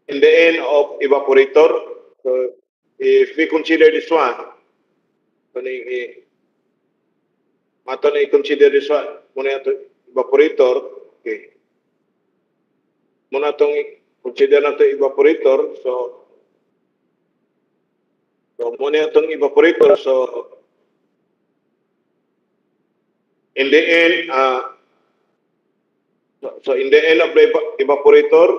in the end of evaporator. So if we consider this one, mato na i-consider this one, muna ito evaporator, okay. Muna itong consider na ito evaporator, so muna itong evaporator, so in the end, so in the end of the evaporator,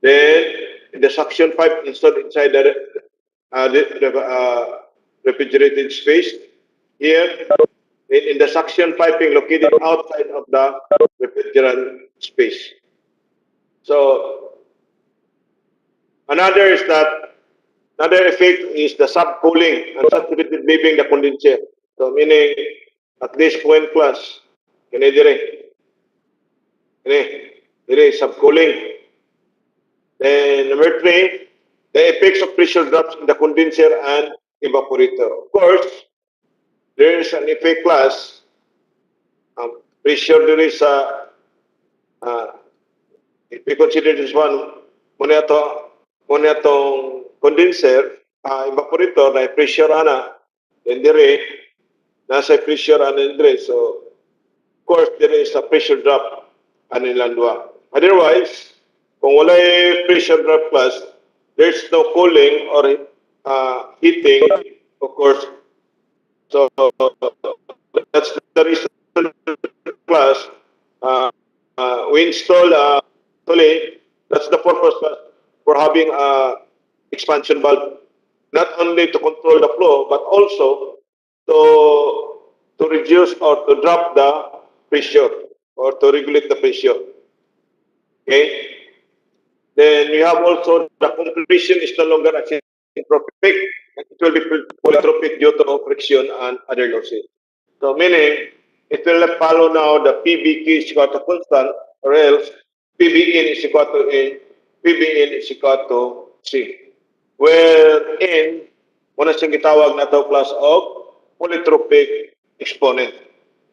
then the suction pipe installed inside the refrigerated space. Here, in the suction piping located outside of the refrigerant space. So another effect is the subcooling and saturated leaving the condenser. So meaning at least point plus. Kini dire subcooling. Then number 3, the effects of pressure drops in the condenser and evaporator. Of course, there is an effect class. Pressure there is if we consider this one, muna itong condenser, evaporator na pressure ana, then dire nasa pressure ana dire. So of course there is a pressure drop anilang dua. Otherwise, kung wala pressure drop class, there's no cooling or heating, of course. So that's the reason class we install actually that's the purpose for having expansion valve, not only to control the flow but also to reduce or to drop the pressure or to regulate the pressure. Okay. Then we have also the compression is no longer isentropic, and it will be polytropic due to friction and other losses. So meaning it will not follow now the PBQ is equal to constant, or else PBN is equal to N, PBN is equal to C. Wherein, muna siyang gitawag na ito class of polytropic exponent.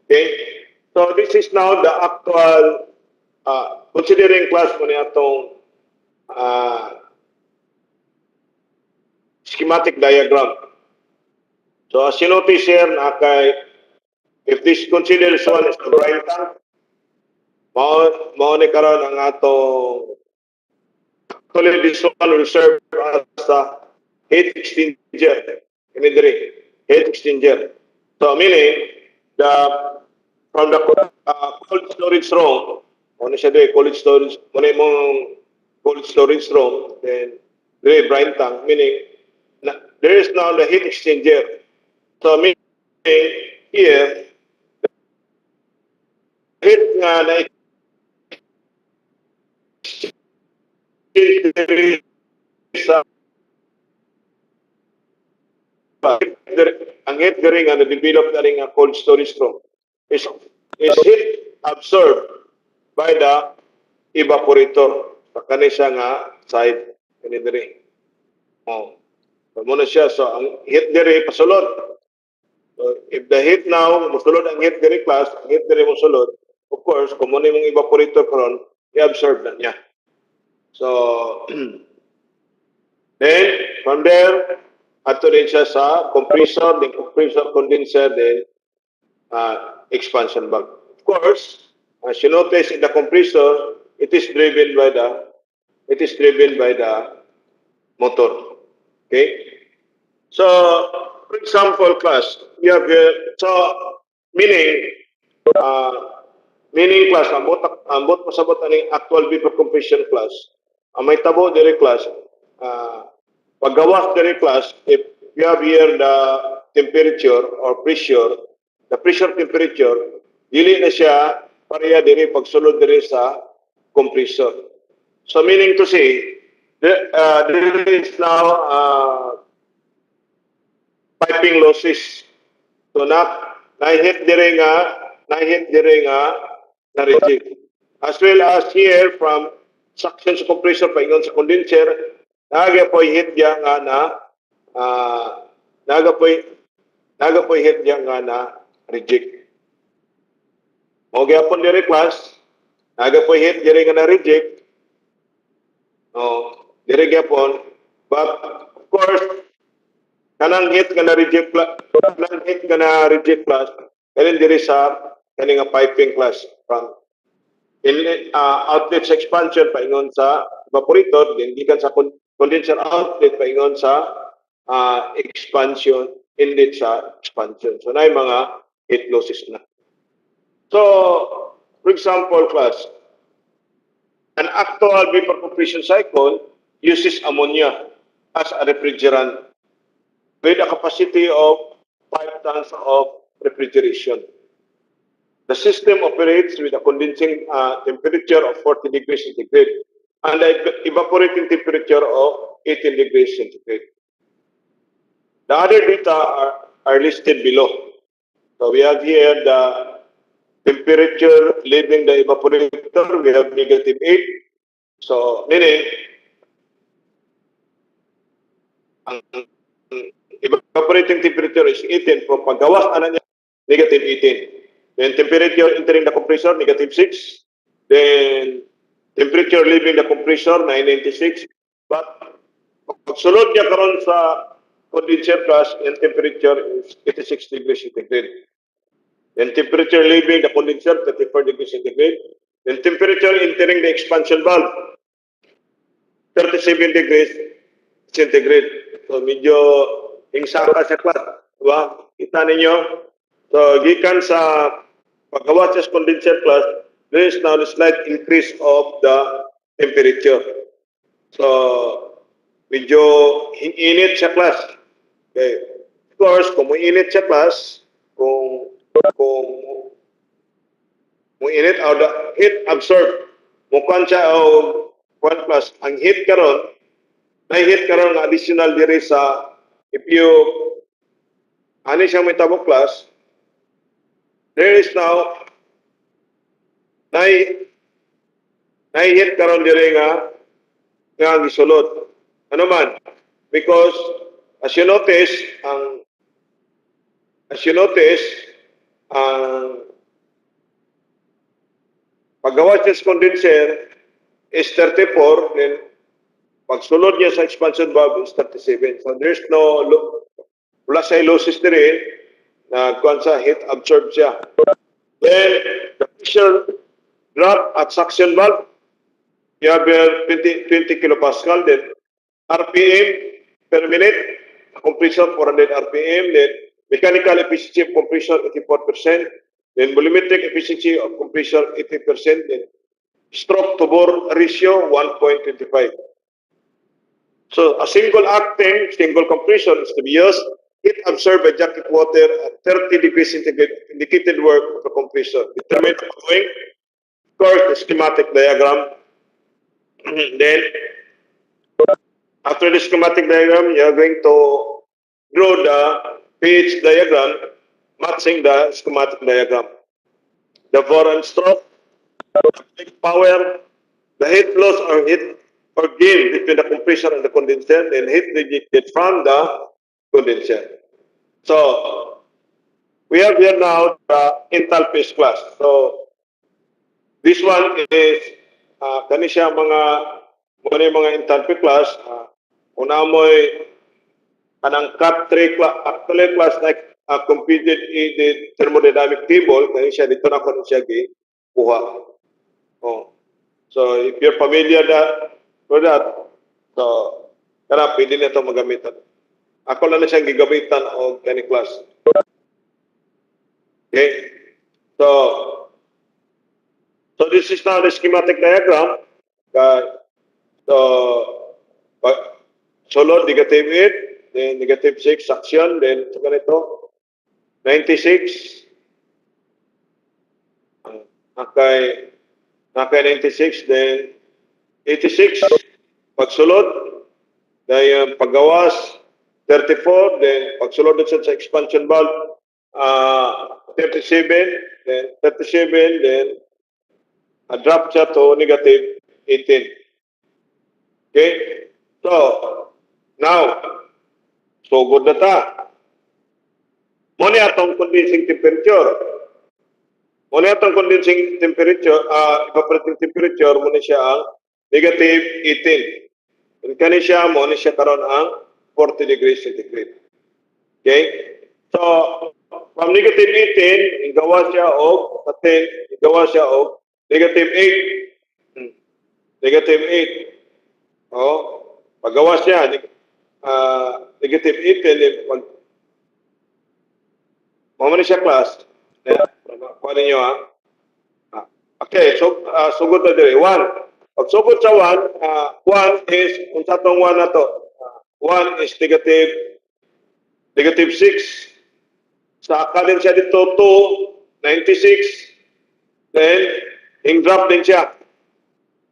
Okay? So this is now the actual, considering class mo niya itong schematic diagram. So as you notice here, if this considers one is the brine tank, mao ni karon ang atong actually this one will serve as a heat exchanger. Kini diri, heat exchanger. So meaning the from the cold storage room, ano siya diri, cold storage, mong cold storage room, then diri brine tank, meaning there is now the heat exchanger. So meaning here, heat nga na exchange sa ang heat diri nga na-develop na rin nga cold storage room is heat absorbed by the evaporator. Kani siya nga side kani diri. Oh. So muna siya, so ang heat diri pasulod. So if the heat now musulod ang heat diri class, ang heat diri musulod, of course, kung muna yung evaporator karon, i-absorb na niya. So then from there ato din siya sa compressor, then compressor condenser, then expansion valve. Of course, as you notice in the compressor, it is driven by the motor. Okay? So, for example, class, we have so meaning class, ambot pasabot aning actual vapor compression class. Ang may tabo diri class, paggawas diri class, if you have here the temperature or pressure, the pressure temperature, dili na siya pareha diri pagsulod diri sa compressor. So meaning to say, there is now piping losses. So na-hit diri nga na-reject. As well as here from suction sa compressor paingon sa condenser, naga po hit diya nga na naga po hit diya nga na reject. O gyapon diri class, naga po hit diri nga na reject. Dire gyapon. But of course, kanang hit nga na reject class, kailan dire sa kaning nga piping class from outlet sa expansion paingon sa evaporator, then gikan sa condenser outlet paingon sa expansion inlet sa expansion. So na mga heat losses na. So, for example, class, an actual vapor compression cycle uses ammonia as a refrigerant with a capacity of 5 tons of refrigeration. The system operates with a condensing temperature of 40 degrees centigrade and an evaporating temperature of 18 degrees centigrade. The other data are listed below. So we have here the temperature leaving the evaporator, we have -8. So meaning, ang evaporating temperature is 18. Kung paggawas na niya, -18. Then temperature entering the compressor, -6. Then temperature leaving the compressor, 996. But pagsulod niya karon sa condenser class, and temperature is 86 degrees centigrade. Then temperature leaving the condenser, 34 degrees centigrade. Then temperature entering the expansion valve, 37 degrees centigrade. So medyo hingsaka sa class. Diba? Kita ninyo? So gikan sa paggawa sa condenser class, there is now a slight increase of the temperature. So medyo init sa class. Okay. Of course, kung init sa class, kung init o the heat absorbed, mukan siya o 1 plus, ang heat karon, na-hit karon nga additional diri sa, if you, ani siyang may tabok class, there is now, na-hit karon diri nga gisulod. Ano man? Because, as you notice, paggawa sa condenser is 34, then pagsulod niya sa expansion valve is 37. So there's no wala sa losses dire na kuan sa heat absorb siya. Then the pressure drop at suction valve, you have 20 kilopascal, then RPM per minute, compression 400 RPM, then mechanical efficiency of compression 84%, then volumetric efficiency of compression 80%, then stroke to bore ratio 1.25. So a single acting, single compression is to be used. Heat absorbed by jacket water at 30 degrees centigrade, indicated work of the compressor. Determine the following. Of course, the schematic diagram. Then, after the schematic diagram, you are going to draw the pH diagram matching the schematic diagram. The bore and stroke, the power, the heat loss or heat or gain between the compressor and the condenser, and heat rejected from the condenser. So, we have here now the enthalpies class. So, this one is kani siya mga enthalpy class. Una mo'y kanang cut 3 class, actually class like computed in the thermodynamic table, kani siya dito na ko siya kuha. Oh. So, if you're familiar with that, so, kaya pwede na ito magamitan. Ako lang na siyang gigamitan o kani class. Okay? So this is now the schematic diagram. So, solid, -8, then -6, suction, then ito ganito, 96, nakay 96, then 86, pagsulod, then paggawas, 34, then pagsulod sa expansion valve, 37, then drop siya to -18. Okay? So, now, so good na ta. Muna atong condensing temperature. Evaporating temperature, muna siya ang -18. Kani siya, mo ni siya karon ang 40 degrees centigrade. Okay? So, from negative 18, igawa siya og 10, igawa siya og negative 8. Negative 8. Oh, pagawa siya, negative 18, then mamani siya class. Kuha ninyo ha. Okay, so sugod na diri. 1. Pag sugod sa 1 is, kung sa itong 1 na to, 1 is negative 6. Sa din siya dito 2, 96. Then, drop din siya.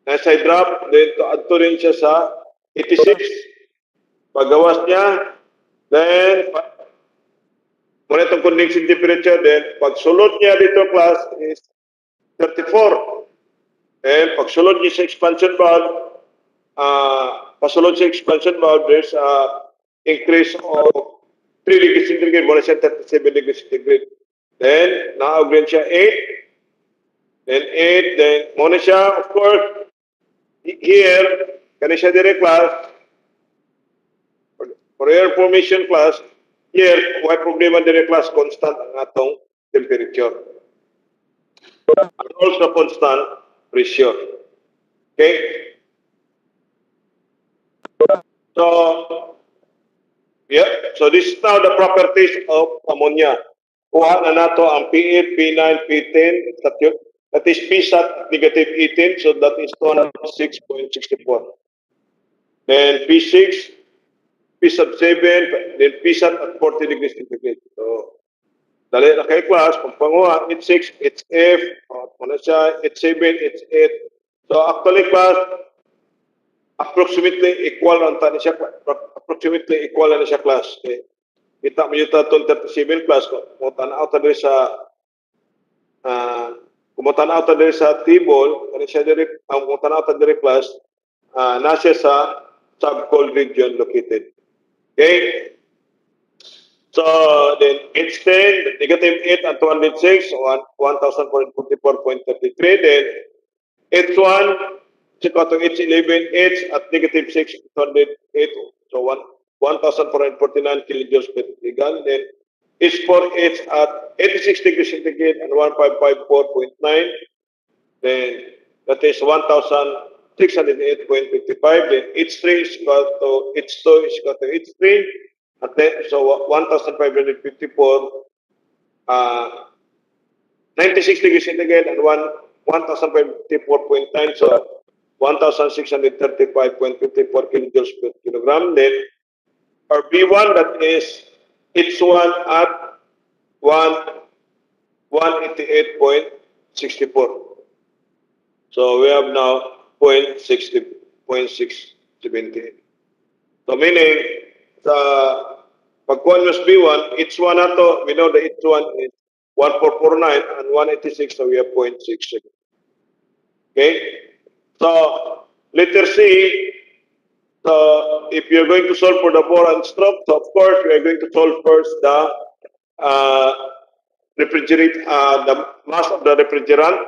Nasa drop, then ato rin siya sa 86. Paggawas niya, then, muna itong condensing temperature, then pagsulod niya dito class is 34. And pagsulod niya sa expansion valve, pasulod sa expansion valve, there's increase of 3 degrees centigrade, muna siya 37 degrees centigrade. Then, na-upgrade siya 8. Then 8, then muna siya, of course, here, kani siya direct class, for air formation class, here, why problema direct class, constant ang atong temperature. And also constant pressure. Okay? So, yeah, so this is now the properties of ammonia. Kuha na nato ang P8, P9, P10, that is P-SAT at negative 18, so that is 206.64. Then P6, P-SAT 7, then P-SAT at 40 degrees centigrade. So, dali na kay class, pagpanguha, it's 6, it's F, muna siya, it's 7, it's 8. So, actually class, approximately equal ang tani siya, approximately equal na siya class. Okay? Kita mo yung 37 class, kung tanaw ta diri sa kumutanaw ta diri sa table, kani siya diri ang kumutanaw ta diri class, nasa sa subcold region located. Okay? So then H10, negative 8 and 206, 1,444.33. Then H1, equal to H11, H at negative 6, 208, so 1,449 kilojoules per gigajoule. Then H4H at 86 degrees centigrade and 1554.9. Then that is 1,608.55. Then H3 is equal to H2 is equal to H3. At then, so 1,554, 96 degrees centigrade and 1,554.9. So 1,635.54 kilojoules per kilogram. Then our B1, that is H1 at 188.64. So we have now 0.678. So meaning, sa pagkuhan mas B1, H1 na to, we know the H1 is 1449 and 186, so we have 0.66. Okay? So, letter C, so if you're going to solve for the bore and stroke, so of course, we are going to solve first the the mass of the refrigerant.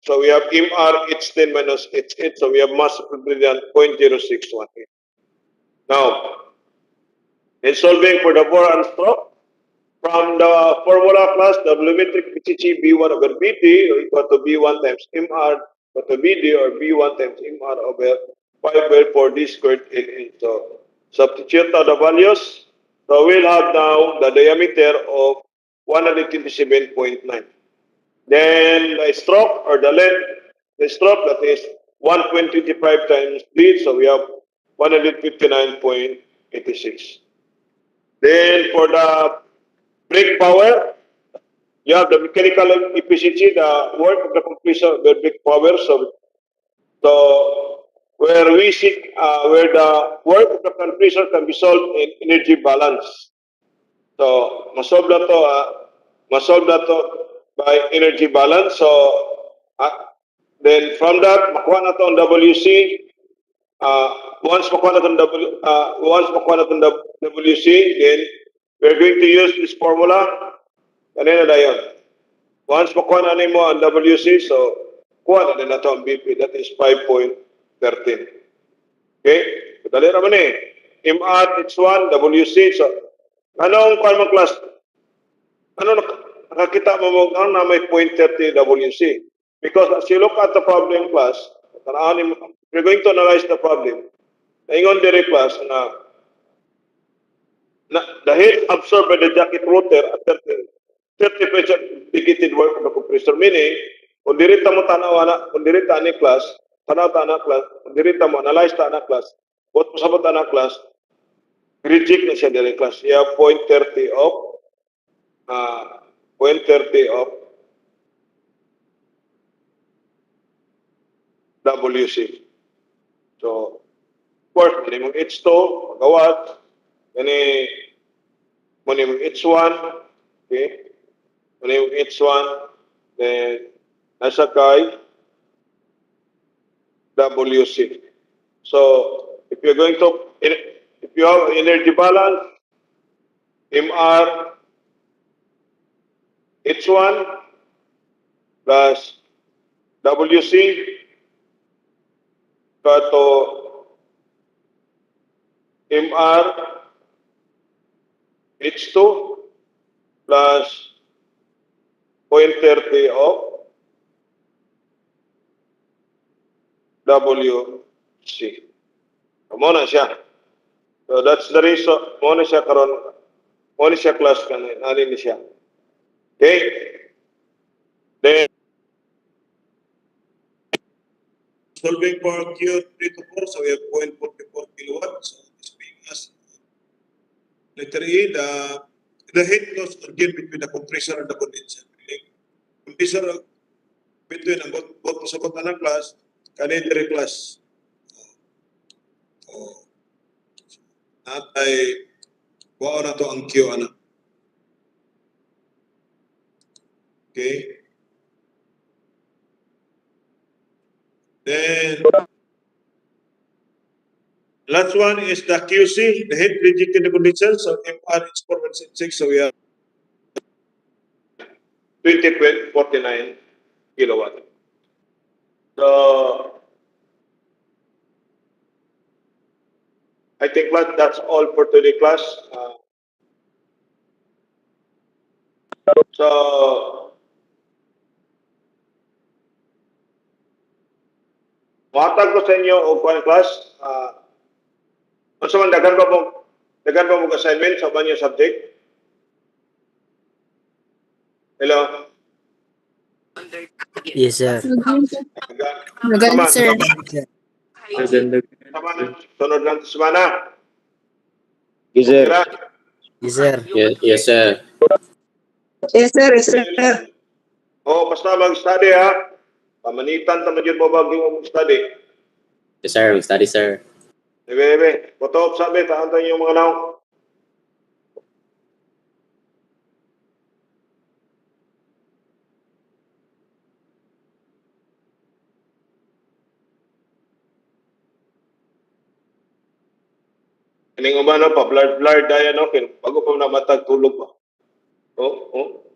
So we have MR H10 minus H8, so we have mass of refrigerant 0.0618. Now, in solving for the bore and stroke, from the formula class, the volumetric PCC B1 over BD equal to B1 times MR equal to BD, or B1 times MR over 5 for D squared in. So substitute the values. So we'll have now the diameter of 127.9. Then the stroke, or the length, the stroke, that is 125 times D, so we have 159.86. Then for the brake power, you have the mechanical efficiency, the work of the compressor of the brake power. So where we see where the work of the compressor can be solved in energy balance. So masolve na to by energy balance. So then from that, makuha na to ang WC. Once makuha na to WC, then we're going to use this formula. Kanina na yun. Once makuha na mo ang WC, so kuha na din na to ang BP. That is 5.13. Okay? Dali naman eh. MR, H1, WC. So, anong kung class? Ano nakakita mo na may 0.30 WC? Because as you look at the problem class, you're going to analyze the problem. Ingon dire class na the heat absorbed by the jacket water at 30% indicated work of the compressor. Meaning, kung dirita mo tanaw na, kung dirita ni class, tanaw ta na class, kung dirita mo analyze ta na class, what mo sabot ta na class, reject na siya dire class. Yeah, 0.30 of 0.30 of WC. So, of course, mali mong H2, magawat, mali mong H1, okay, mali mong H1, then, nasa kay WC. So, if you're going to, if you have energy balance, MR, H1 plus WC, kato MR, H2 plus 0.30 of WC. Mo na siya. So that's the reason, mo na siya karon, mo na siya class kanin, ani ni siya. Okay? Then, solving for Q3 to 4, so we have 0.44 kilowatts. So this being as letter E, the heat loss again between the compressor and the condenser. Compressor between ang both pasabot na ng class, kanin dire class. Natay wao na to ang Q ana. Okay? Then last one is the QC, the heat reject in the condenser. So MR is 4.6, so we have 20.49 kilowatt. So I think that's all for today class. So matag ko sa inyo og kuan class. Unsa man dagan pa mo assignment sa banyo subject? Hello. Yes, sir. Maganda, sir. Sunod lang sa semana. Yes, sir. Yes, sir. Yes, sir. Yes, sir. Yes, sir. Oh, basta mag-study ha. Pamanitan ta magyud mo bag mo mag-study. Yes, sir. Study, sir. Ebe, potop sabi ta antay yung mga naw. Ining uban pa blurred daya no kin bago pa namatag tulog pa. Oh.